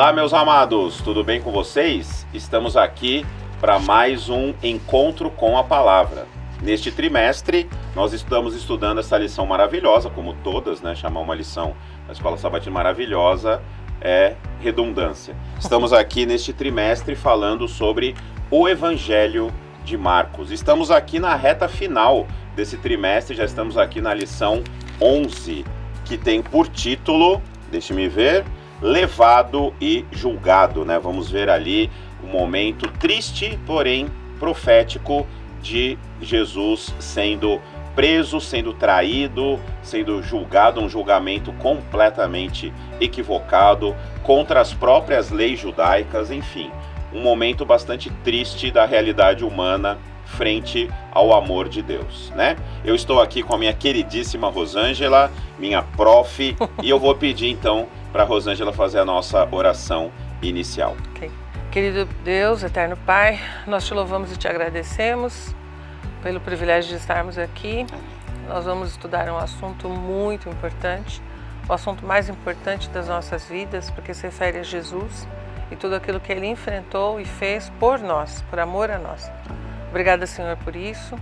Olá, meus amados, tudo bem com vocês? Estamos aqui para mais um encontro com a palavra. Neste trimestre, nós estamos estudando essa lição maravilhosa, como todas, né? Chamar uma lição da Escola Sabatina maravilhosa é redundância. Estamos aqui neste trimestre falando sobre o Evangelho de Marcos. Estamos aqui na reta final desse trimestre, já estamos aqui na lição 11, que tem por título, deixe-me ver, Levado e Julgado, né? Vamos ver ali um momento triste, porém profético, de Jesus sendo preso, sendo traído, sendo julgado, um julgamento completamente equivocado, contra as próprias leis judaicas, enfim, um momento bastante triste da realidade humana frente ao amor de Deus, né? Eu estou aqui com a minha queridíssima Rosângela, minha prof, e eu vou pedir então para a Rosângela fazer a nossa oração inicial. Okay. Querido Deus, eterno Pai, nós te louvamos e te agradecemos pelo privilégio de estarmos aqui. Nós vamos estudar um assunto muito importante, o assunto mais importante das nossas vidas, porque se refere a Jesus e tudo aquilo que Ele enfrentou e fez por nós, por amor a nós. Obrigada, Senhor, por isso,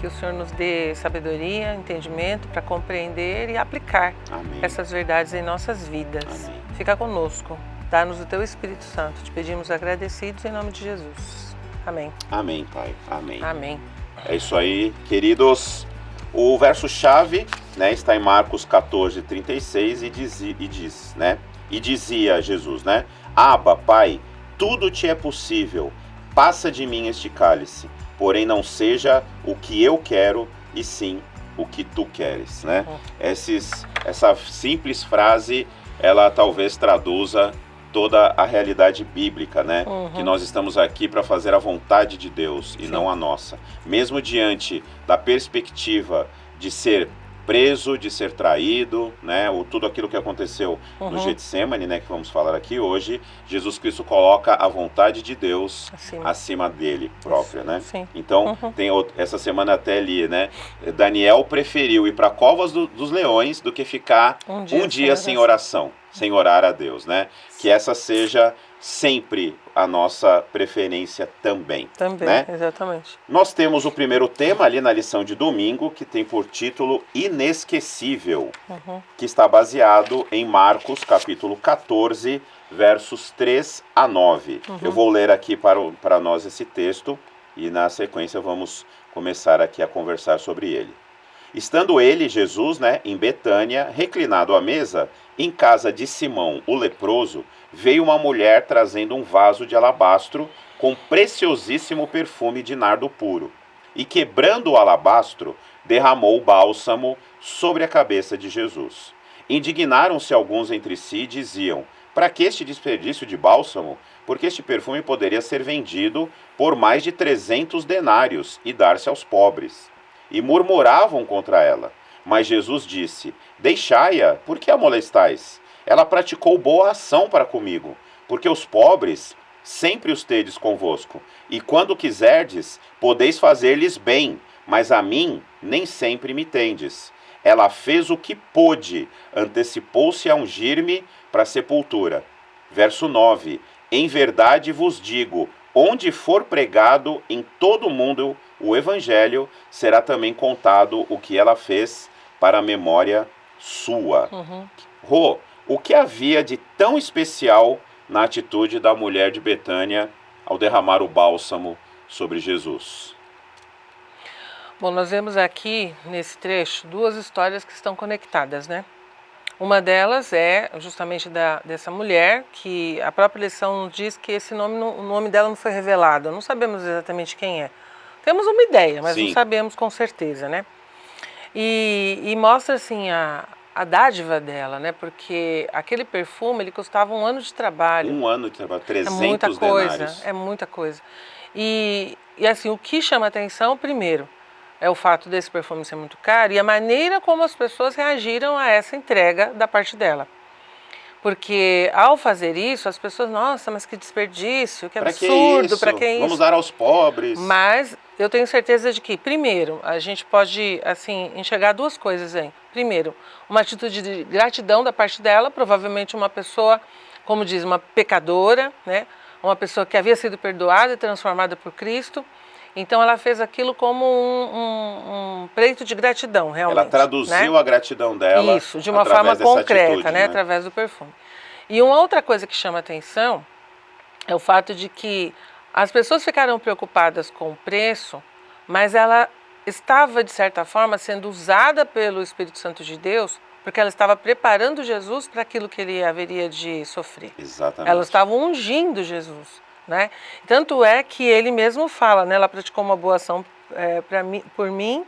que o Senhor nos dê sabedoria, entendimento para compreender e aplicar essas verdades em nossas vidas. Amém. Fica conosco, dá-nos o Teu Espírito Santo. Te pedimos agradecidos em nome de Jesus. Amém. Amém, Pai. Amém. Amém. É isso aí, queridos. O verso-chave, né, está em Marcos 14, 36 e diz, né? E dizia Jesus, né? Abba, Pai, tudo te é possível. Passa de mim este cálice, porém não seja o que eu quero, e sim o que tu queres, né? Essa simples frase, ela talvez traduza toda a realidade bíblica, né? Que nós estamos aqui para fazer a vontade de Deus e não a nossa. Mesmo diante da perspectiva de ser preso, de ser traído, né? Tudo aquilo que aconteceu no Getsemane, né? Que vamos falar aqui hoje, Jesus Cristo coloca a vontade de Deus acima dele própria, né? Sim. Então, tem essa semana até ali, né? Daniel preferiu ir para a cova dos leões do que ficar um dia sem oração, sem orar a Deus, né? Que essa seja sempre a nossa preferência também. Também, né? Exatamente. Nós temos o primeiro tema ali na lição de domingo, que tem por título Inesquecível, que está baseado em Marcos, capítulo 14, versos 3 a 9. Eu vou ler aqui para nós esse texto e na sequência vamos começar aqui a conversar sobre ele. Estando ele, Jesus, né, em Betânia, reclinado à mesa, em casa de Simão, o leproso, veio uma mulher trazendo um vaso de alabastro com preciosíssimo perfume de nardo puro. E quebrando o alabastro, derramou o bálsamo sobre a cabeça de Jesus. Indignaram-se alguns entre si e diziam, para que este desperdício de bálsamo? Porque este perfume poderia ser vendido por mais de 300 denários e dar-se aos pobres. E murmuravam contra ela. Mas Jesus disse, deixai-a, por que a molestais? Ela praticou boa ação para comigo, porque os pobres sempre os tedes convosco, e quando quiserdes, podeis fazer-lhes bem, mas a mim nem sempre me tendes. Ela fez o que pôde, antecipou-se a ungir-me para a sepultura. Verso 9, em verdade vos digo, onde for pregado em todo o mundo o Evangelho, será também contado o que ela fez para a memória sua. Rô, o que havia de tão especial na atitude da mulher de Betânia ao derramar o bálsamo sobre Jesus? Bom, nós vemos aqui, nesse trecho, duas histórias que estão conectadas, né? Uma delas é justamente dessa mulher, que a própria lição nos diz que esse nome, o nome dela não foi revelado. Não sabemos exatamente quem é. Temos uma ideia, mas não sabemos com certeza, né? E mostra, assim, a dádiva dela, né? Porque aquele perfume, ele custava um ano de trabalho. Um ano de trabalho, 300 denários. É muita coisa, denários. é muita coisa. E assim, o que chama atenção, primeiro, é o fato desse perfume ser muito caro e a maneira como as pessoas reagiram a essa entrega da parte dela. Porque ao fazer isso, as pessoas, nossa, mas que desperdício, que absurdo, para que isso? Vamos dar aos pobres. Mas eu tenho certeza de que, primeiro, a gente pode, assim, enxergar duas coisas aí. Primeiro, uma atitude de gratidão da parte dela, provavelmente uma pessoa como diz, uma pecadora, né? Uma pessoa que havia sido perdoada e transformada por Cristo. Então ela fez aquilo como um preito de gratidão, realmente. Ela traduziu, né? A gratidão dela. Isso, de uma forma concreta, atitude, né? Através do perfume. E uma outra coisa que chama atenção é o fato de que as pessoas ficaram preocupadas com o preço, mas ela estava, de certa forma, sendo usada pelo Espírito Santo de Deus, porque ela estava preparando Jesus para aquilo que ele haveria de sofrer. Exatamente. Ela estava ungindo Jesus, né? Tanto é que ele mesmo fala, né? Ela praticou uma boa ação por mim,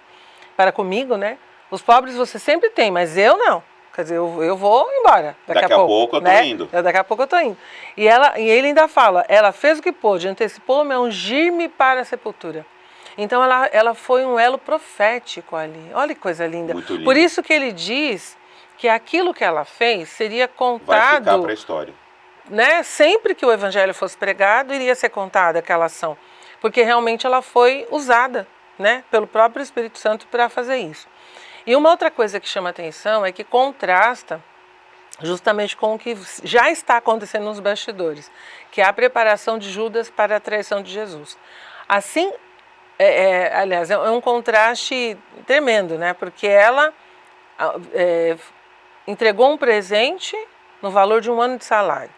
para comigo, né? Os pobres você sempre tem, mas eu não. Quer dizer, eu vou embora. Daqui a pouco eu tô indo. Daqui a pouco eu tô indo. E ele ainda fala, ela fez o que pôde, antecipou-me a ungir-me para a sepultura. Então ela foi um elo profético ali. Olha que coisa linda. Muito lindo. Por isso que ele diz que aquilo que ela fez seria contado... Vai ficar para a história. Né? Sempre que o evangelho fosse pregado, iria ser contada aquela ação. Porque realmente ela foi usada, né, pelo próprio Espírito Santo para fazer isso. E uma outra coisa que chama atenção é que contrasta justamente com o que já está acontecendo nos bastidores, que é a preparação de Judas para a traição de Jesus. Assim, aliás, é um contraste tremendo, né? Porque ela entregou um presente no valor de 1 ano de salário.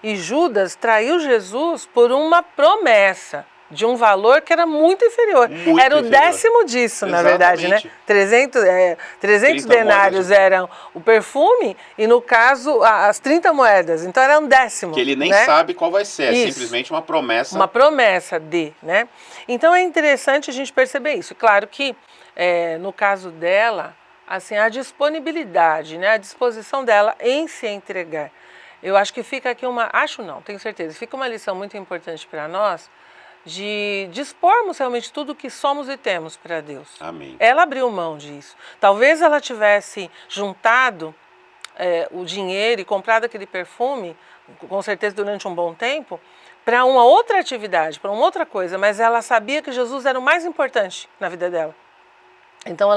E Judas traiu Jesus por uma promessa de um valor que era muito inferior. Era o décimo disso, na verdade, né? 300 denários eram o perfume e, no caso, as 30 moedas. Então, era um décimo. Que ele nem né? sabe qual vai ser, Isso. É simplesmente uma promessa. Uma promessa né? Então, é interessante a gente perceber isso. Claro que, no caso dela, assim, a disponibilidade, né? A disposição dela em se entregar. Eu acho que fica aqui tenho certeza, fica uma lição muito importante para nós, de dispormos realmente tudo o que somos e temos para Deus. Amém. Ela abriu mão disso. Talvez ela tivesse juntado o dinheiro e comprado aquele perfume, com certeza durante um bom tempo, para uma outra atividade, para uma outra coisa, mas ela sabia que Jesus era o mais importante na vida dela. Então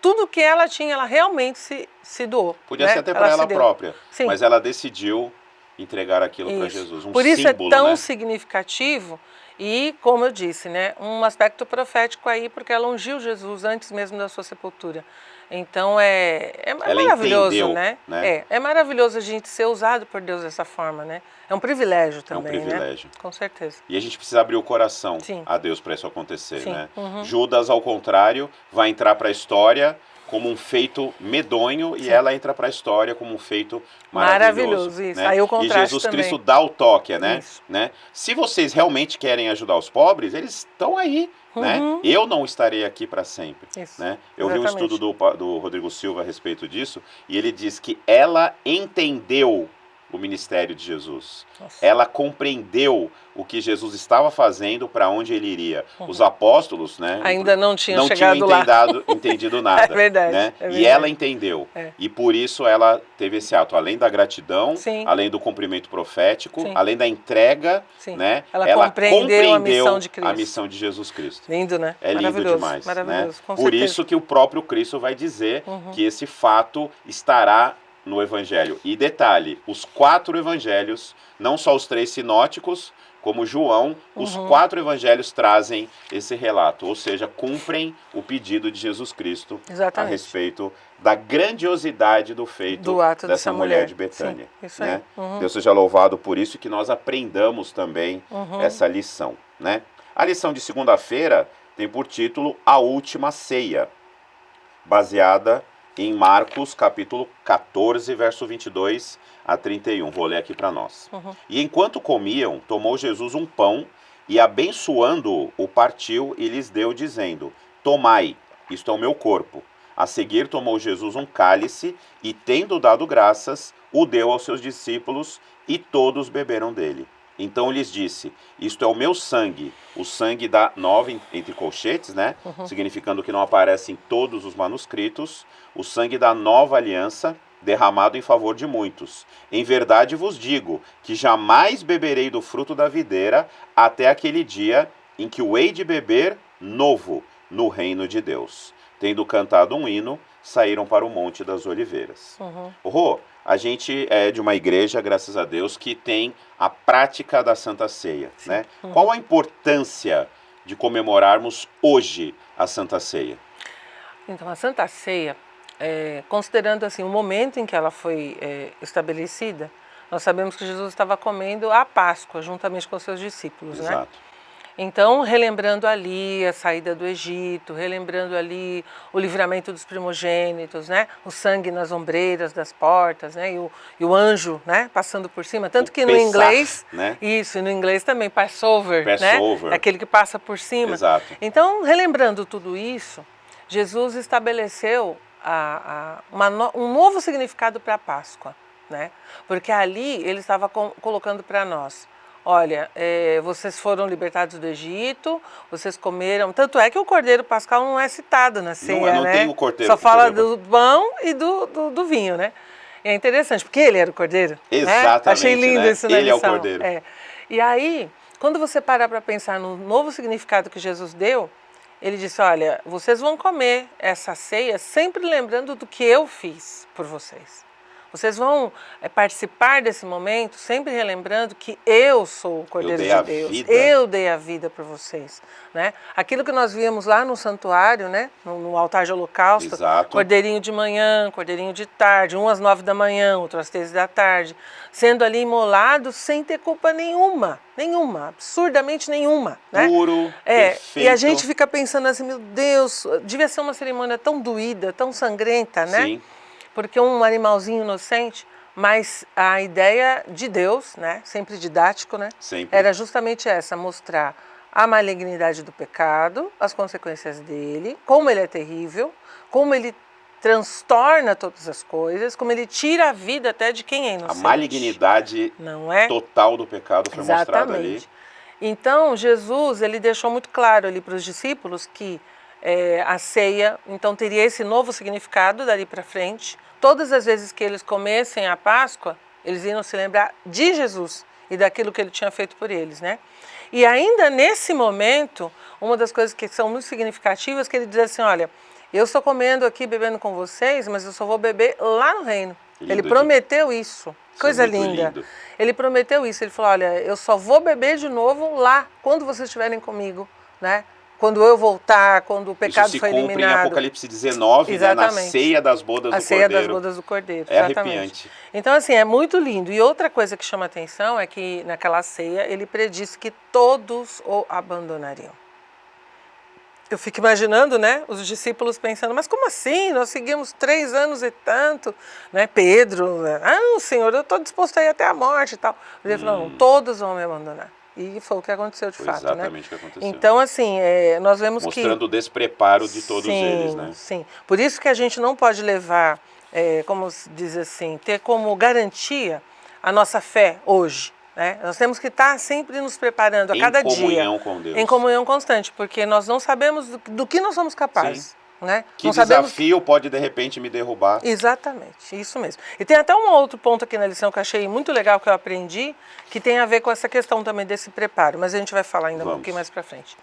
tudo que ela tinha, ela realmente se doou. Podia ser até para ela própria, Sim. Mas ela decidiu entregar aquilo para Jesus. Por isso símbolo, é tão né? significativo e, como eu disse, né, um aspecto profético aí, porque ela ungiu Jesus antes mesmo da sua sepultura. Então é maravilhoso, entendeu, né? né? É maravilhoso a gente ser usado por Deus dessa forma, né? É um privilégio também, privilégio. né? Com certeza. E a gente precisa abrir o coração a Deus para isso acontecer, né? Judas, ao contrário, vai entrar para a história como um feito medonho e ela entra para a história como um feito maravilhoso. Isso. Né? Aí o contraste e Jesus também. Cristo dá o toque, né? Isso. né? Se vocês realmente querem ajudar os pobres, eles estão aí, né? Eu não estarei aqui para sempre. Isso. Né? Eu vi um estudo do Rodrigo Silva a respeito disso e ele diz que ela entendeu o ministério de Jesus. Nossa. Ela compreendeu o que Jesus estava fazendo, para onde ele iria. Os apóstolos, né, ainda não tinham entendido nada. É verdade, né? é verdade. E ela entendeu. E por isso ela teve esse ato, além da gratidão, Sim. além do cumprimento profético, Sim. além da entrega, Sim. né? Ela compreendeu a missão de Cristo. A missão de Jesus Cristo. Lindo, né? É lindo demais. Maravilhoso, né? com Por certeza. isso que o próprio Cristo vai dizer que esse fato estará no Evangelho. E detalhe, os 4 evangelhos, não só os 3 sinóticos, como João, os 4 evangelhos trazem esse relato, ou seja, cumprem o pedido de Jesus Cristo a respeito da grandiosidade do feito do ato dessa mulher de Betânia. Sim, isso né? aí. Deus seja louvado por isso e que nós aprendamos também essa lição. Né? A lição de segunda-feira tem por título A Última Ceia, baseada em Marcos, capítulo 14, verso 22 a 31. Vou ler aqui para nós. E enquanto comiam, tomou Jesus um pão e, abençoando-o, o partiu e lhes deu, dizendo: Tomai, isto é o meu corpo. A seguir tomou Jesus um cálice e, tendo dado graças, o deu aos seus discípulos e todos beberam dele. Então lhes disse: isto é o meu sangue, o sangue da nova, entre colchetes, né? Significando que não aparece em todos os manuscritos, o sangue da nova aliança, derramado em favor de muitos. Em verdade vos digo que jamais beberei do fruto da videira até aquele dia em que o hei de beber novo no reino de Deus. tendo cantado um hino, saíram para o Monte das Oliveiras. Rô, a gente é de uma igreja, graças a Deus, que tem a prática da Santa Ceia, né? Qual a importância de comemorarmos hoje a Santa Ceia? Então, a Santa Ceia, considerando assim o momento em que ela foi estabelecida, nós sabemos que Jesus estava comendo a Páscoa juntamente com os seus discípulos, né? Exato. Então, relembrando ali a saída do Egito, relembrando ali o livramento dos primogênitos, né? O sangue nas ombreiras das portas, né? E o anjo, né? Passando por cima. Tanto que no Pessach, inglês, né? Isso, e no inglês também, Passover, Passover. né? Aquele que passa por cima. Exato. Então, relembrando tudo isso, Jesus estabeleceu um novo significado para a Páscoa, né? Porque ali ele estava colocando para nós: olha, vocês foram libertados do Egito, vocês comeram. Tanto é que o cordeiro pascal não é citado na ceia, não né? tem o cordeiro. Só fala do pão e do vinho, né? E é interessante, porque ele era o cordeiro. Exatamente. Né? Achei lindo, né? isso na Ele lição. é o cordeiro. E aí, quando você parar para pensar no novo significado que Jesus deu, ele disse: olha, vocês vão comer essa ceia sempre lembrando do que eu fiz por vocês. Vocês vão participar desse momento sempre relembrando que eu sou o Cordeiro de Deus. Eu dei a vida por vocês, né? Aquilo que nós víamos lá no santuário, né? No altar de holocausto. Exato. Cordeirinho de manhã, cordeirinho de tarde, um às 9 da manhã, outro às 13 da tarde, sendo ali imolado sem ter culpa nenhuma, absurdamente nenhuma, né? Puro, perfeito. E a gente fica pensando assim: meu Deus, devia ser uma cerimônia tão doída, tão sangrenta, né? Sim. Porque um animalzinho inocente, mas a ideia de Deus, né, sempre didático, né, Sempre. era justamente essa: mostrar a malignidade do pecado, as consequências dele, como ele é terrível, como ele transtorna todas as coisas, como ele tira a vida até de quem é inocente. A malignidade total do pecado foi mostrada ali. Então, Jesus, ele deixou muito claro ali para os discípulos que a ceia, então, teria esse novo significado dali para frente. Todas as vezes que eles comessem a Páscoa, eles iam se lembrar de Jesus e daquilo que ele tinha feito por eles, né? E ainda nesse momento, uma das coisas que são muito significativas, que ele diz assim: olha, eu estou comendo aqui, bebendo com vocês, mas eu só vou beber lá no reino. Ele prometeu isso. Coisa linda. Lindo. Ele prometeu isso. Ele falou: olha, eu só vou beber de novo lá, quando vocês estiverem comigo, né? Quando eu voltar, quando o pecado foi eliminado. Isso se cumpre em Apocalipse 19, né, na ceia das bodas do Cordeiro. A ceia das bodas do Cordeiro, exatamente. Arrepiante. Então, assim, é muito lindo. E outra coisa que chama atenção é que naquela ceia ele predisse que todos o abandonariam. Eu fico imaginando, né, os discípulos pensando: mas como assim? Nós seguimos 3 anos e tanto, né? Pedro: não, Senhor, eu estou disposto a ir até a morte e tal. Ele falou: não, todos vão me abandonar. E foi o que aconteceu de fato, exatamente, né? O que aconteceu. Então, assim, nós vemos mostrando o despreparo de todos eles, né? Sim, por isso que a gente não pode levar, como se diz assim, ter como garantia a nossa fé hoje, né? Nós temos que estar sempre nos preparando a cada dia. Em comunhão com Deus. Em comunhão constante, porque nós não sabemos do que nós somos capazes. Sim. Né? Que desafio pode de repente me derrubar. Exatamente, isso mesmo. E tem até um outro ponto aqui na lição que eu achei muito legal, que eu aprendi, que tem a ver com essa questão também desse preparo, mas a gente vai falar ainda um pouquinho mais para frente.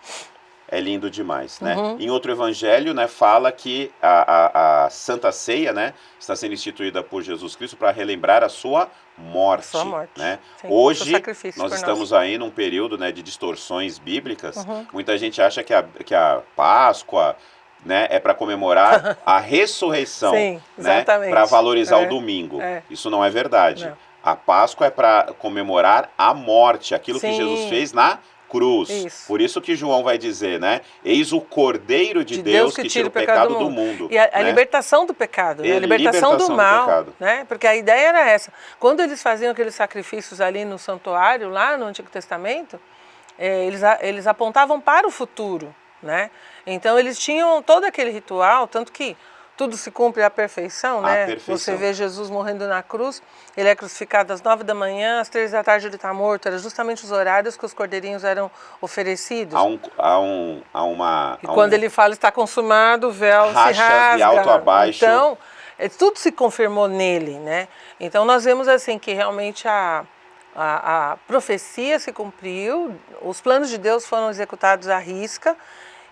É lindo demais, né? Em outro evangelho, né, fala que a Santa Ceia, né, está sendo instituída por Jesus Cristo para relembrar a sua morte. Sua morte. Né? Sim, hoje, nós estamos aí num período, né, de distorções bíblicas. Muita gente acha que a Páscoa, né, é para comemorar a ressurreição, sim, né, para valorizar o domingo. Isso não é verdade. Não. A Páscoa é para comemorar a morte, aquilo sim. que Jesus fez na cruz. Isso. Por isso que João vai dizer, né? Eis o Cordeiro de Deus que tira o pecado do mundo. E a libertação do pecado, né? A libertação do mal, né? Porque a ideia era essa. Quando eles faziam aqueles sacrifícios ali no santuário, lá no Antigo Testamento, eles apontavam para o futuro, né? Então eles tinham todo aquele ritual, tanto que tudo se cumpre à perfeição, né? Você vê Jesus morrendo na cruz, ele é crucificado às 9 da manhã, às 3 da tarde ele está morto. Eram justamente os horários que os cordeirinhos eram oferecidos. Quando ele fala está consumado, o véu se rasga. De alto a baixo. Então, tudo se confirmou nele, né? Então nós vemos assim que realmente a profecia se cumpriu, os planos de Deus foram executados à risca.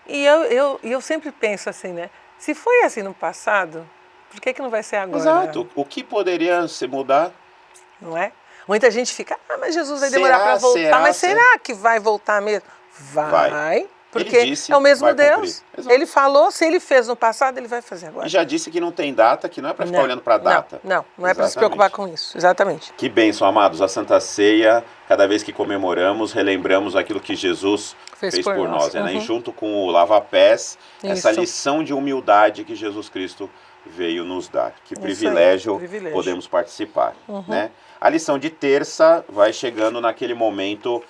E eu sempre penso assim, né? Se foi assim no passado, por que não vai ser agora? Exato. O que poderia se mudar? Não é? Muita gente fica, mas Jesus vai demorar para voltar. Mas será que vai voltar mesmo? Vai. Porque ele disse, é o mesmo Deus. Ele falou, se ele fez no passado, ele vai fazer agora. E já disse que não tem data, que não é para ficar olhando para a data. Não é para se preocupar com isso. Exatamente. Que bênção, amados. A Santa Ceia, cada vez que comemoramos, relembramos aquilo que Jesus fez por nós. Né? E junto com o lava-pés, essa lição de humildade que Jesus Cristo veio nos dar. Que privilégio podemos participar. Né? A lição de terça vai chegando naquele momento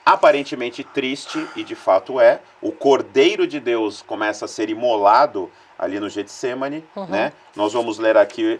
aparentemente triste, e de fato é. O Cordeiro de Deus começa a ser imolado ali no Getsemane. Né? Nós vamos ler aqui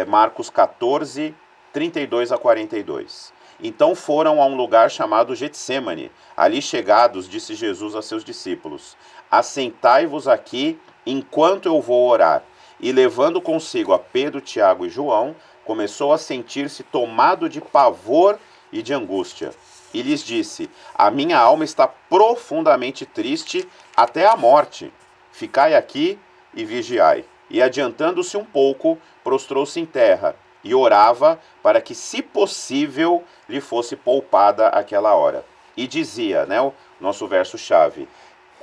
Marcos 14, 32 a 42. Então foram a um lugar chamado Getsemane. Ali chegados, disse Jesus a seus discípulos: assentai-vos aqui enquanto eu vou orar. E levando consigo a Pedro, Tiago e João, começou a sentir-se tomado de pavor e de angústia. E lhes disse: a minha alma está profundamente triste até a morte. Ficai aqui e vigiai. E adiantando-se um pouco, prostrou-se em terra e orava para que, se possível, lhe fosse poupada aquela hora. E dizia, né, o nosso verso-chave: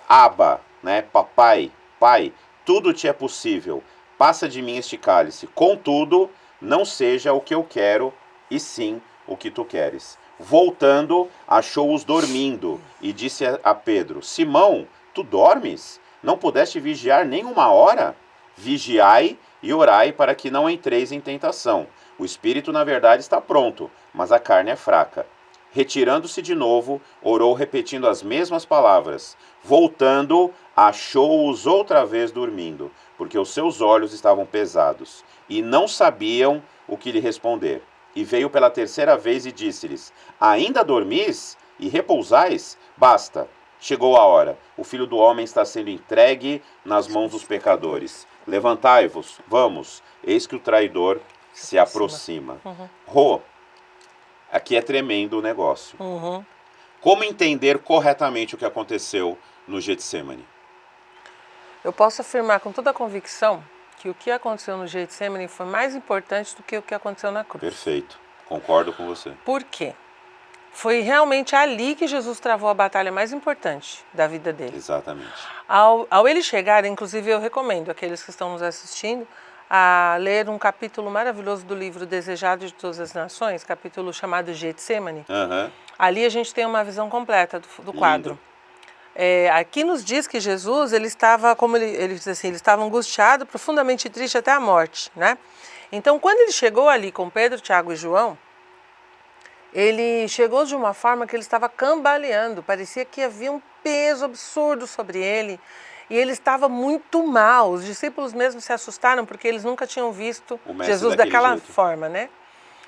Abba, né, papai, pai, tudo te é possível. Passa de mim este cálice. Contudo, não seja o que eu quero, e sim o que tu queres. Voltando, achou-os dormindo e disse a Pedro: Simão, tu dormes? Não pudeste vigiar nem uma hora? Vigiai e orai para que não entreis em tentação. O espírito, na verdade, está pronto, mas a carne é fraca. Retirando-se de novo, orou repetindo as mesmas palavras. Voltando, achou-os outra vez dormindo, porque os seus olhos estavam pesados, e não sabiam o que lhe responder. E veio pela terceira vez e disse-lhes: ainda dormis e repousais? Basta, chegou a hora. O Filho do Homem está sendo entregue nas mãos dos pecadores. Levantai-vos, vamos, eis que o traidor se aproxima. Rô, aqui é tremendo o negócio. Como entender corretamente o que aconteceu no Getsemane? Eu posso afirmar com toda a convicção que o que aconteceu no Getsemane foi mais importante do que o que aconteceu na cruz. Perfeito, concordo com você. Por quê? Foi realmente ali que Jesus travou a batalha mais importante da vida dele. Exatamente. Ao ele chegar, inclusive eu recomendo aqueles que estão nos assistindo a ler um capítulo maravilhoso do livro Desejado de Todas as Nações, capítulo chamado Getsemane. Ali a gente tem uma visão completa do quadro. Aqui nos diz que Jesus, ele estava, como ele diz assim, ele estava angustiado, profundamente triste até a morte, né? Então, quando ele chegou ali com Pedro, Tiago e João, ele chegou de uma forma que ele estava cambaleando, parecia que havia um peso absurdo sobre ele, e ele estava muito mal. Os discípulos mesmo se assustaram, porque eles nunca tinham visto Jesus daquela forma, né?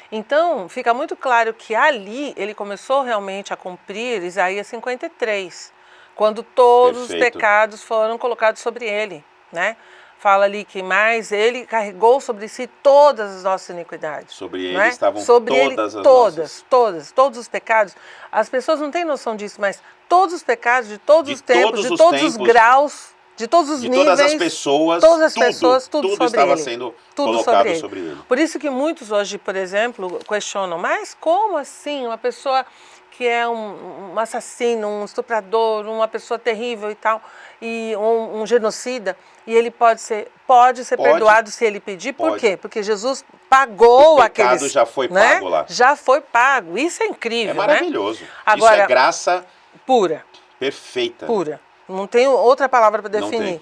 Então, fica muito claro que ali ele começou realmente a cumprir Isaías 53, quando todos os pecados foram colocados sobre ele, né? Fala ali que mais ele carregou sobre si todas as nossas iniquidades. Sobre ele estavam todos os pecados. As pessoas não têm noção disso, mas todos os pecados de todos os tempos, de todos os graus, de todos os níveis, todas as pessoas, tudo sobre estava ele, sendo tudo colocado sobre ele. Por isso que muitos hoje, por exemplo, questionam: mas como assim uma pessoa que é um assassino, um estuprador, uma pessoa terrível e tal, e um genocida, e ele pode ser perdoado se ele pedir? Por quê? Porque Jesus pagou aqueles... O pecado já foi pago lá. Já foi pago. Isso é incrível, é maravilhoso. Né? Agora, isso é graça pura. Perfeita. Pura. Não tenho outra palavra para definir.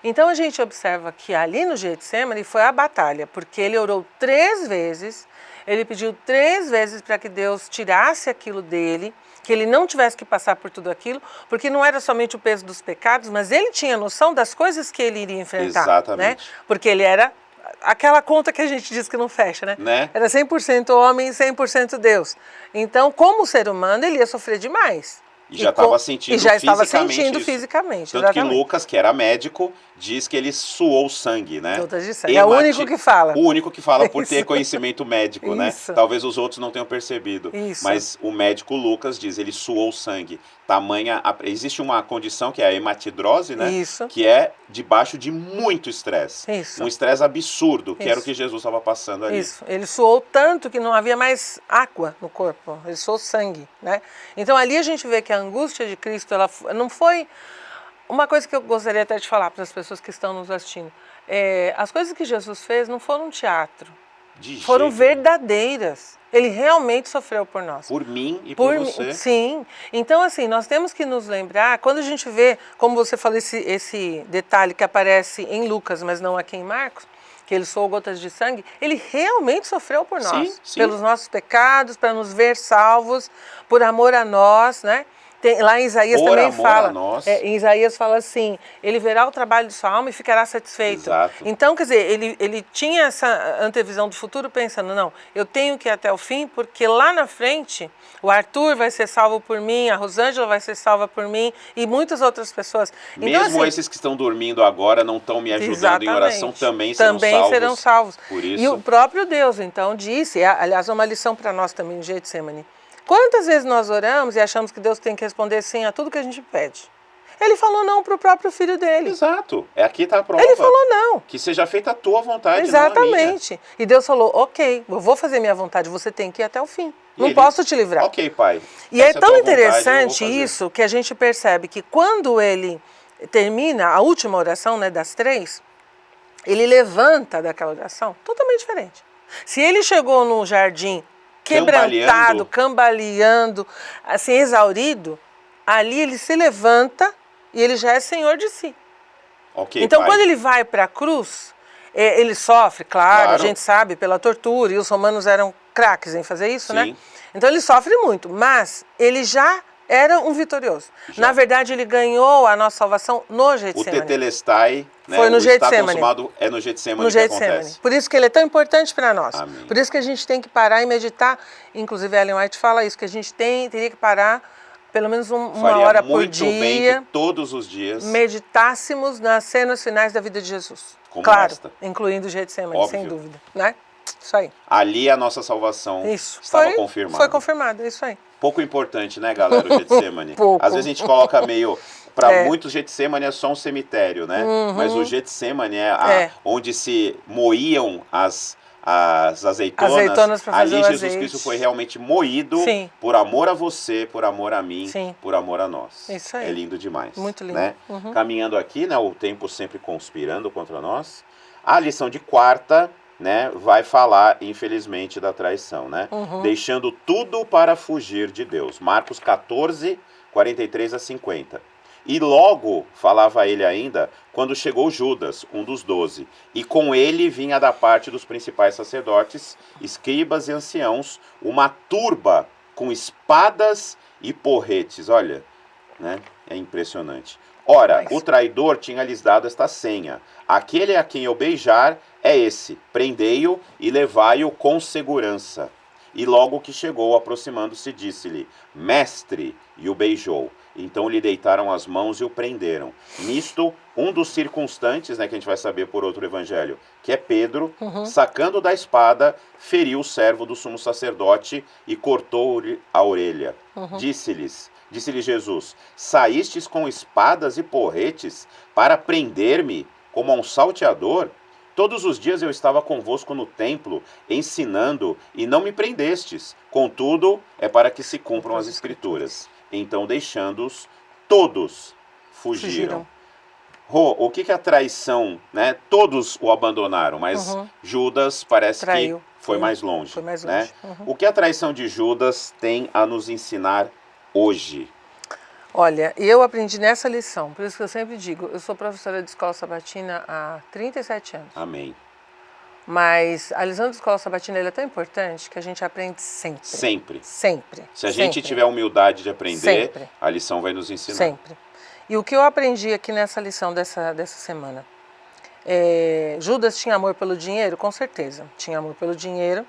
Então a gente observa que ali no Getsemane foi a batalha, porque ele orou 3 vezes, ele pediu 3 vezes para que Deus tirasse aquilo dele, que ele não tivesse que passar por tudo aquilo, porque não era somente o peso dos pecados, mas ele tinha noção das coisas que ele iria enfrentar. Exatamente. Né? Porque ele era aquela conta que a gente diz que não fecha, né? Era 100% homem e 100% Deus. Então, como ser humano, ele ia sofrer demais. E já estava sentindo fisicamente. Tanto que Lucas, que era médico, diz que ele suou sangue, né? É o único que fala. O único que fala por ter conhecimento médico, né? Talvez os outros não tenham percebido. Mas o médico Lucas diz, ele suou sangue. Existe uma condição que é a hematidrose, né? Isso. Que é debaixo de muito estresse. Isso. Um estresse absurdo, que Isso. era o que Jesus estava passando ali. Isso. Ele suou tanto que não havia mais água no corpo. Ele suou sangue, né? Então ali a gente vê que a angústia de Cristo, ela não foi... Uma coisa que eu gostaria até de falar para as pessoas que estão nos assistindo. As coisas que Jesus fez não foram teatro. Foram verdadeiras. Ele realmente sofreu por nós. Por mim e por você. Sim. Então, assim, nós temos que nos lembrar, quando a gente vê, como você falou, esse detalhe que aparece em Lucas, mas não aqui em Marcos, que ele soou gotas de sangue, ele realmente sofreu por nós. Sim. Pelos nossos pecados, para nos ver salvos, por amor a nós, né? Lá em Isaías por também fala, em Isaías fala assim, ele verá o trabalho de sua alma e ficará satisfeito. Exato. Então, quer dizer, ele tinha essa antevisão do futuro pensando, não, eu tenho que ir até o fim, porque lá na frente o Arthur vai ser salvo por mim, a Rosângela vai ser salva por mim e muitas outras pessoas. Mesmo então, assim, esses que estão dormindo agora, não estão me ajudando em oração, também serão salvos. Por isso. E o próprio Deus, então, disse, aliás, é uma lição para nós também no Getsemane. Quantas vezes nós oramos e achamos que Deus tem que responder sim a tudo que a gente pede? Ele falou não para o próprio filho dele. Exato. Aqui está a prova. Ele falou não. Que seja feita a tua vontade, exatamente. Não a minha. E Deus falou, ok, eu vou fazer minha vontade, você tem que ir até o fim. Não posso te livrar. Ok, pai. E é tão interessante isso que a gente percebe que quando ele termina a última oração, né, das 3, ele levanta daquela oração totalmente diferente. Se ele chegou no jardim quebrantado, cambaleando, assim, exaurido, ali ele se levanta e ele já é senhor de si. Okay, então, pai. quando ele vai para a cruz, ele sofre, claro, a gente sabe, pela tortura, e os romanos eram craques em fazer isso, né? Então, ele sofre muito, mas ele já era um vitorioso. Na verdade, ele ganhou a nossa salvação no Getsemane. O tetelestai, né? Foi no Getsemane. Consumado é no Getsemane que acontece. Por isso que ele é tão importante para nós. Amém. Por isso que a gente tem que parar e meditar. Inclusive, a Ellen White fala isso, que a gente teria que parar pelo menos uma hora por dia. Muito bem que todos os dias meditássemos nas cenas finais da vida de Jesus. Como claro, esta. Incluindo o Getsemane, sem dúvida. Né? Isso aí. Ali a nossa salvação estava confirmada. Foi confirmada, isso aí. Pouco importante, né, galera, o Getsemane? Pouco. Às vezes a gente coloca meio... Para muitos, Getsemane é só um cemitério, né? Mas o Getsemane é onde se moíam as azeitonas para fazer o Jesus azeite. Cristo foi realmente moído por amor a você, por amor a mim, por amor a nós. Isso aí. É lindo demais. Muito lindo. Né? Caminhando aqui, né, o tempo sempre conspirando contra nós. A lição de quarta, né, vai falar, infelizmente, da traição, né? Deixando tudo para fugir de Deus. Marcos 14, 43 a 50. E logo, falava ele ainda, quando chegou Judas, um dos 12, e com ele vinha da parte dos principais sacerdotes, escribas e anciãos, uma turba com espadas e porretes. Olha, né? É impressionante. Ora, o traidor tinha lhes dado esta senha. Aquele a quem eu beijar é esse. Prendei-o e levai-o com segurança. E logo que chegou, aproximando-se, disse-lhe, Mestre, e o beijou. Então lhe deitaram as mãos e o prenderam. Nisto, um dos circunstantes, né, que a gente vai saber por outro evangelho, que é Pedro, sacando da espada, feriu o servo do sumo sacerdote e cortou-lhe a orelha. Disse-lhe Jesus, saístes com espadas e porretes para prender-me como a um salteador? Todos os dias eu estava convosco no templo, ensinando, e não me prendestes. Contudo, é para que se cumpram as Escrituras. Então, deixando-os, todos fugiram. Rô, o que a traição, né? Todos o abandonaram, mas Judas parece que foi mais longe. Foi mais né? longe. O que a traição de Judas tem a nos ensinar hoje? Olha, eu aprendi nessa lição, por isso que eu sempre digo, eu sou professora de escola sabatina há 37 anos. Amém. Mas a lição de escola sabatina é tão importante que a gente aprende sempre. Sempre. Sempre. Se a gente tiver humildade de aprender, a lição vai nos ensinar. Sempre. E o que eu aprendi aqui nessa lição dessa semana? Judas tinha amor pelo dinheiro? Com certeza. Tinha amor pelo dinheiro.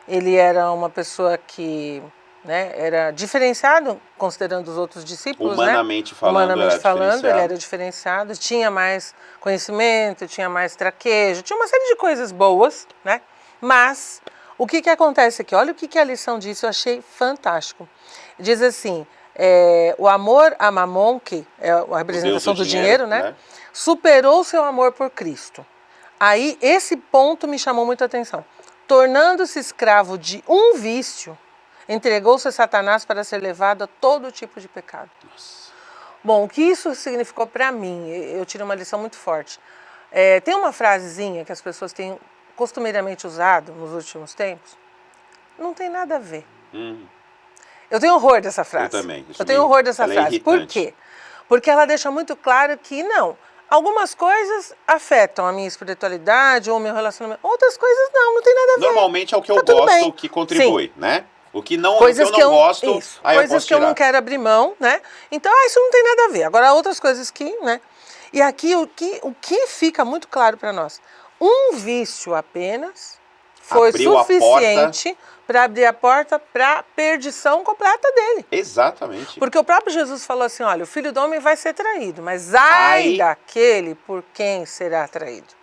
Ele era uma pessoa que... né, era diferenciado, considerando os outros discípulos, humanamente né? falando, humanamente falando, ele era diferenciado, tinha mais conhecimento, tinha mais traquejo, tinha uma série de coisas boas, né? Mas o que acontece aqui? Olha o que a lição disse, eu achei fantástico. Diz assim, o amor a Mamon, que é a representação do dinheiro, né? Superou seu amor por Cristo. Aí, esse ponto me chamou muita atenção. Tornando-se escravo de um vício, entregou-se a Satanás para ser levado a todo tipo de pecado. Nossa. Bom, o que isso significou para mim? Eu tirei uma lição muito forte. Tem uma frasezinha que as pessoas têm costumeiramente usado nos últimos tempos. Não tem nada a ver. Eu tenho horror dessa frase. Eu também. Eu tenho horror dessa frase. Por quê? Porque ela deixa muito claro que não. Algumas coisas afetam a minha espiritualidade ou o meu relacionamento. Outras coisas não tem nada a ver. Normalmente é o que eu gosto que contribui, né? O que não, coisas que eu não gosto, isso, aí coisas eu que eu não quero abrir mão, né? Então, isso não tem nada a ver. Agora, outras coisas que, né? E aqui, o que fica muito claro para nós? Um vício apenas foi suficiente para abrir a porta para a perdição completa dele. Exatamente. Porque o próprio Jesus falou assim, olha, o Filho do Homem vai ser traído, mas ai daquele por quem será traído.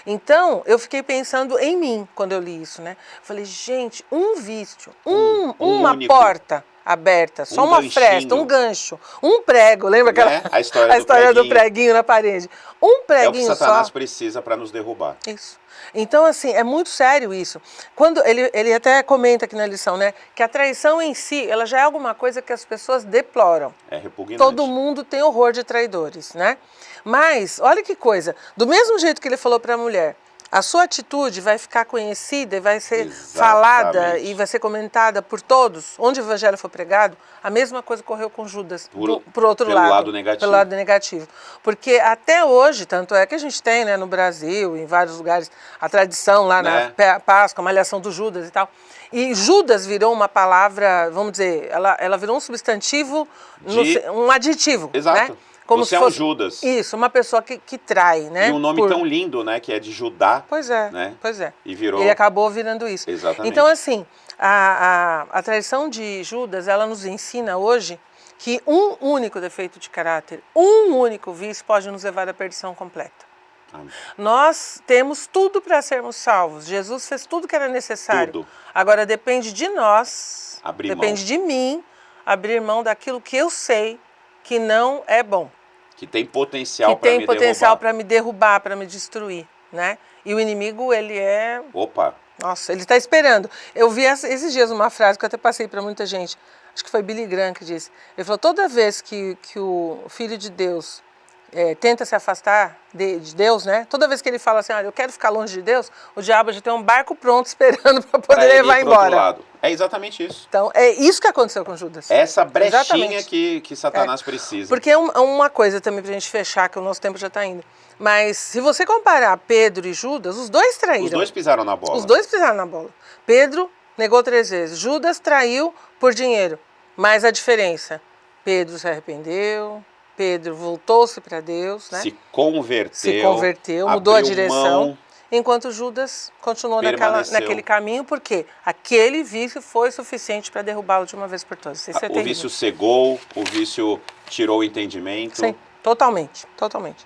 Então, eu fiquei pensando em mim quando eu li isso, né? Falei, gente, um vício, uma único, porta aberta, só uma fresta, um gancho, um prego, lembra aquela a história do preguinho na parede? Um preguinho só. É o que Satanás precisa para nos derrubar. Isso. Então, assim, é muito sério isso. Quando ele até comenta aqui na lição, né, que a traição em si, ela já é alguma coisa que as pessoas deploram. É repugnante. Todo mundo tem horror de traidores, né? Mas, olha que coisa, do mesmo jeito que ele falou para a mulher, a sua atitude vai ficar conhecida e vai ser falada e vai ser comentada por todos. Onde o evangelho for pregado, a mesma coisa ocorreu com Judas, por outro lado. Pelo lado negativo. Porque até hoje, tanto é que a gente tem, né, no Brasil, em vários lugares, a tradição lá na Páscoa, a malhação do Judas e tal. E Judas virou uma palavra, vamos dizer, ela virou um substantivo, um adjetivo. Exato. Né? Como você é um Judas. Isso, uma pessoa que trai, né? E um nome tão lindo, né? Que é de Judá. Pois é, né? Pois é. E virou... Ele acabou virando isso. Exatamente. Então, assim, a traição de Judas, ela nos ensina hoje que um único defeito de caráter, um único vício pode nos levar à perdição completa. Amém. Nós temos tudo para sermos salvos. Jesus fez tudo que era necessário. Tudo. Agora depende de nós, depende de mim, abrir mão daquilo que eu sei que não é bom. Que tem potencial para me derrubar. Que tem potencial para me derrubar, para me destruir, né? E o inimigo, ele é... Opa! Nossa, ele está esperando. Eu vi esses dias uma frase que eu até passei para muita gente. Acho que foi Billy Graham que disse. Ele falou, toda vez que o Filho de Deus tenta se afastar de Deus, né? Toda vez que ele fala assim, olha, eu quero ficar longe de Deus, o diabo já tem um barco pronto esperando para poder levar embora. É exatamente isso. Então, é isso que aconteceu com Judas. Essa brechinha que Satanás precisa. Porque é uma coisa também para a gente fechar, que o nosso tempo já está indo. Mas se você comparar Pedro e Judas, os dois traíram. Os dois pisaram na bola. Os dois pisaram na bola. Pedro negou 3 vezes. Judas traiu por dinheiro. Mas a diferença, Pedro se arrependeu, Pedro voltou-se para Deus, né? Se converteu, mudou a direção. Enquanto Judas continuou naquele caminho, porque aquele vício foi suficiente para derrubá-lo de uma vez por todas. Isso é terrível. O vício cegou, o vício tirou o entendimento. Sim, totalmente.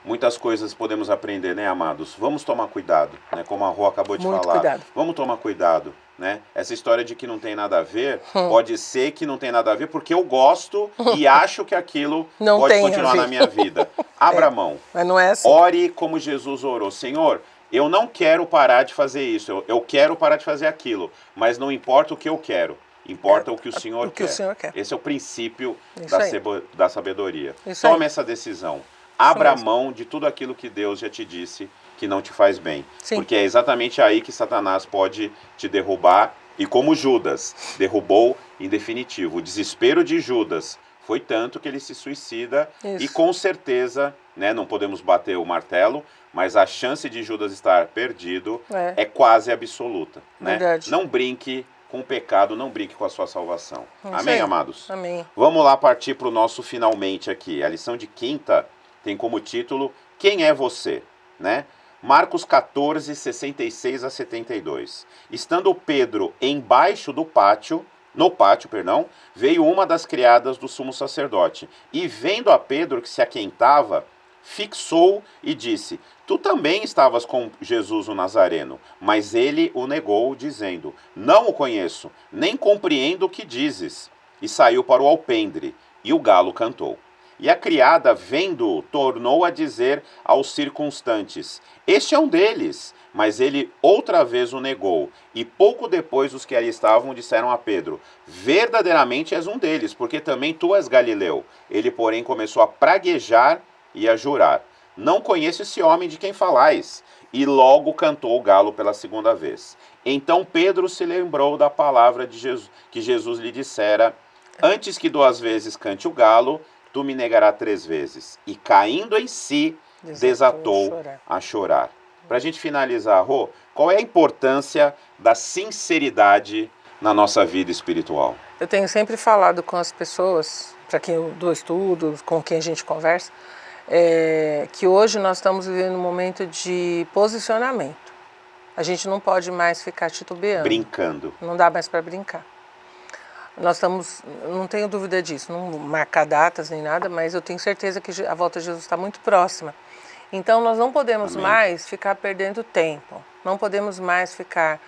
Muitas coisas podemos aprender, né, amados? Vamos tomar cuidado, né? Como a Rô acabou de falar. Cuidado. Vamos tomar cuidado, né? Essa história de que não tem nada a ver, pode ser que não tem nada a ver, porque eu gosto e acho que aquilo pode continuar na minha vida. Abra mão. Mas não é assim. Ore como Jesus orou. Senhor, eu não quero parar de fazer isso, eu quero parar de fazer aquilo, mas não importa o que eu quero, importa o que o Senhor quer. O Senhor quer. Esse é o princípio da sabedoria. Tome essa decisão. Abra mão de tudo aquilo que Deus já te disse que não te faz bem. Sim. Porque é exatamente aí que Satanás pode te derrubar. E como Judas derrubou em definitivo. O desespero de Judas foi tanto que ele se suicida. Isso. E com certeza, né, não podemos bater o martelo, mas a chance de Judas estar perdido é quase absoluta. Né? Verdade. Não brinque com o pecado, não brinque com a sua salvação. Amém, amados? Amém. Vamos lá partir para o nosso finalmente aqui. A lição de quinta tem como título Quem é você? Né? Marcos 14, 66 a 72. Estando Pedro embaixo do pátio, veio uma das criadas do sumo sacerdote, e vendo a Pedro que se aquentava, fixou e disse, tu também estavas com Jesus o Nazareno. Mas ele o negou, dizendo, não o conheço, nem compreendo o que dizes. E saiu para o alpendre. E o galo cantou. E a criada, vendo-o, tornou a dizer aos circunstantes: este é um deles. Mas ele outra vez o negou. E pouco depois os que ali estavam disseram a Pedro: verdadeiramente és um deles, porque também tu és Galileu. Ele, porém, começou a praguejar e a jurar: não conheço esse homem de quem falais. E logo cantou o galo pela segunda vez. Então Pedro se lembrou da palavra de Jesus, que Jesus lhe dissera: antes que 2 vezes cante o galo, tu me negarás 3 vezes. E caindo em si, desatou a chorar. Para a gente finalizar, Rô, qual é a importância da sinceridade na nossa vida espiritual? Eu tenho sempre falado com as pessoas, para quem eu dou estudos, com quem a gente conversa, que hoje nós estamos vivendo um momento de posicionamento. A gente não pode mais ficar titubeando. Brincando. Não dá mais para brincar. Nós estamos, não tenho dúvida disso, não marcar datas nem nada, mas eu tenho certeza que a volta de Jesus está muito próxima. Então nós não podemos mais ficar perdendo tempo. Não podemos mais ficar,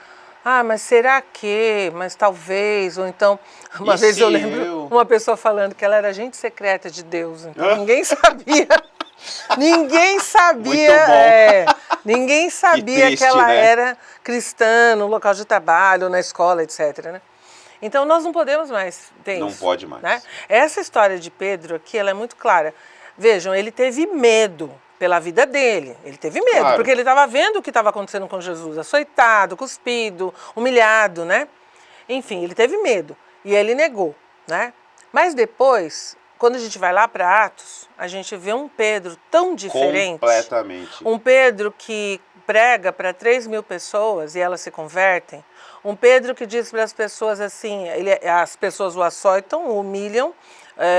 mas será que? Mas talvez, ou então, uma vez eu lembro uma pessoa falando que ela era agente secreta de Deus, então ninguém sabia. Ninguém sabia, ninguém sabia que ela era cristã no local de trabalho, na escola, etc, né? Então nós não podemos mais ter isso. Não pode mais. Né? Essa história de Pedro aqui, ela é muito clara. Vejam, ele teve medo pela vida dele. Ele teve medo, claro, porque ele estava vendo o que estava acontecendo com Jesus, açoitado, cuspido, humilhado, né? Enfim, ele teve medo e ele negou, né? Mas depois, quando a gente vai lá para Atos, a gente vê um Pedro tão diferente. Completamente. Um Pedro que prega para 3.000 pessoas e elas se convertem. Um Pedro que diz para as pessoas assim, as pessoas o açoitam, o humilham,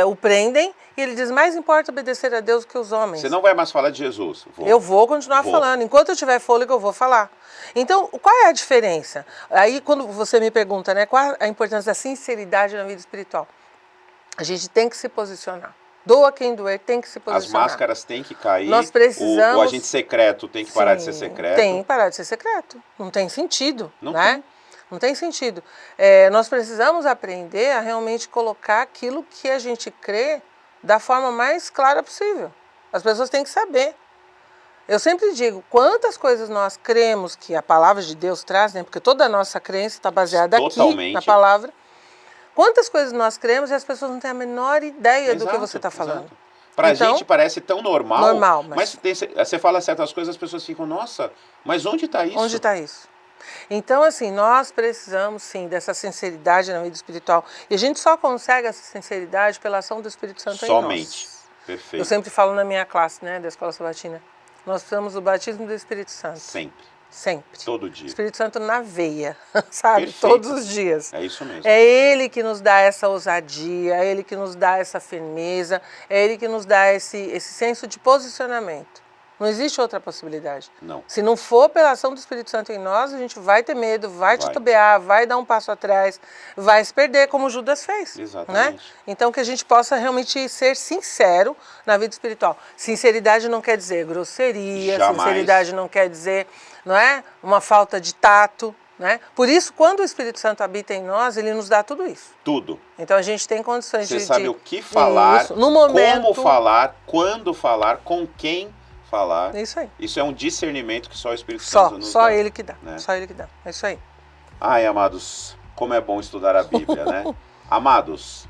o prendem, e ele diz: mais importa obedecer a Deus do que os homens. Você não vai mais falar de Jesus? Eu vou continuar falando. Enquanto eu tiver fôlego, eu vou falar. Então, qual é a diferença? Aí, quando você me pergunta, né, qual a importância da sinceridade na vida espiritual? A gente tem que se posicionar. Doa quem doer, tem que se posicionar. As máscaras têm que cair. Nós precisamos... O agente secreto tem que parar de ser secreto. Tem que parar de ser secreto. Não tem sentido, não né? Tem. Não tem sentido. Nós precisamos aprender a realmente colocar aquilo que a gente crê da forma mais clara possível. As pessoas têm que saber. Eu sempre digo, quantas coisas nós cremos que a palavra de Deus traz, né? Porque toda a nossa crença está baseada aqui na palavra. Quantas coisas nós cremos e as pessoas não têm a menor ideia do que você está falando. Para a gente parece tão normal, mas você fala certas coisas, as pessoas ficam: nossa, mas onde está isso? Onde está isso? Então, assim, nós precisamos, sim, dessa sinceridade na vida espiritual. E a gente só consegue essa sinceridade pela ação do Espírito Santo em nós. Somente. Perfeito. Eu sempre falo na minha classe, né, da Escola Sabatina, nós precisamos do batismo do Espírito Santo. Sempre. Sempre. Todo dia. Espírito Santo na veia, sabe? Perfeito. Todos os dias. É isso mesmo. É Ele que nos dá essa ousadia, é Ele que nos dá essa firmeza, é Ele que nos dá esse senso de posicionamento. Não existe outra possibilidade. Não. Se não for pela ação do Espírito Santo em nós, a gente vai ter medo, vai titubear, vai dar um passo atrás, vai se perder, como Judas fez. Exatamente. Né? Então, que a gente possa realmente ser sincero na vida espiritual. Sinceridade não quer dizer grosseria, jamais. Sinceridade não quer dizer, não é, uma falta de tato. Né? Por isso, quando o Espírito Santo habita em nós, ele nos dá tudo isso. Tudo. Então, a gente tem condições Você sabe o que falar, no momento, como falar, quando falar, com quem falar. Isso aí. Isso é um discernimento que só o Espírito Santo nos dá. Só ele que dá. Né? Só ele que dá. É isso aí. Ai, amados, como é bom estudar a Bíblia, né? Amados,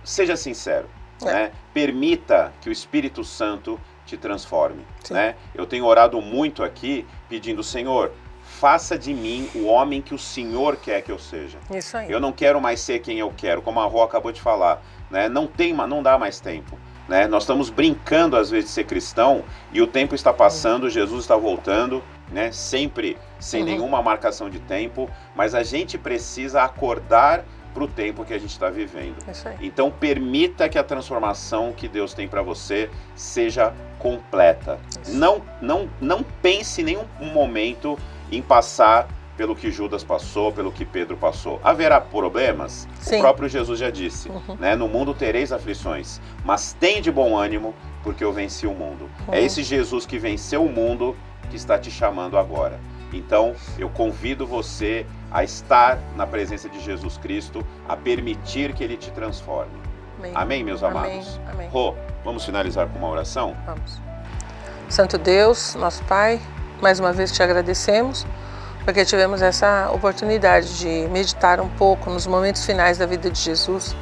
seja sincero, né? Permita que o Espírito Santo te transforme, né? Eu tenho orado muito aqui, pedindo: Senhor, faça de mim o homem que o Senhor quer que eu seja. Isso aí. Eu não quero mais ser quem eu quero, como a Rô acabou de falar, né? Não dá mais tempo. Né? Nós estamos brincando às vezes de ser cristão e o tempo está passando, Jesus está voltando, né? Sempre sem nenhuma marcação de tempo, mas a gente precisa acordar para o tempo que a gente está vivendo. Então permita que a transformação que Deus tem para você seja completa. Não pense em nenhum momento em passar pelo que Judas passou, pelo que Pedro passou. Haverá problemas? Sim. O próprio Jesus já disse, né? No mundo tereis aflições, mas tem de bom ânimo, porque eu venci o mundo. É esse Jesus que venceu o mundo que está te chamando agora. Então, eu convido você a estar na presença de Jesus Cristo, a permitir que Ele te transforme. Amém, meus amados? Amém. Rô, vamos finalizar com uma oração? Vamos. Santo Deus, nosso Pai, mais uma vez te agradecemos porque tivemos essa oportunidade de meditar um pouco nos momentos finais da vida de Jesus,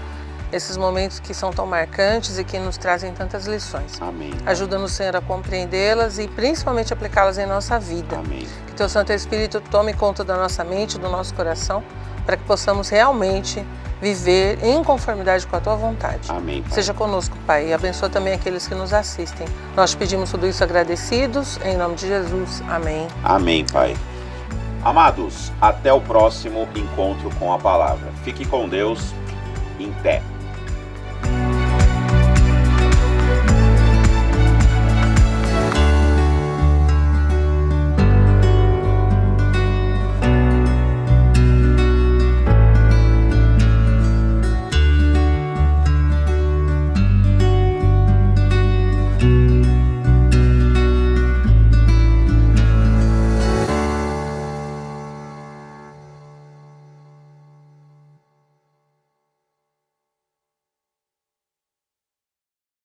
esses momentos que são tão marcantes e que nos trazem tantas lições. Amém. Ajuda-nos, Senhor, a compreendê-las e principalmente aplicá-las em nossa vida. Amém. Que Teu Santo Espírito tome conta da nossa mente, do nosso coração, para que possamos realmente viver em conformidade com a Tua vontade. Amém, Pai. Seja conosco, Pai, e abençoa também aqueles que nos assistem. Nós te pedimos tudo isso agradecidos, em nome de Jesus. Amém. Amém, Pai. Amados, até o próximo encontro com a palavra. Fique com Deus. Em pé.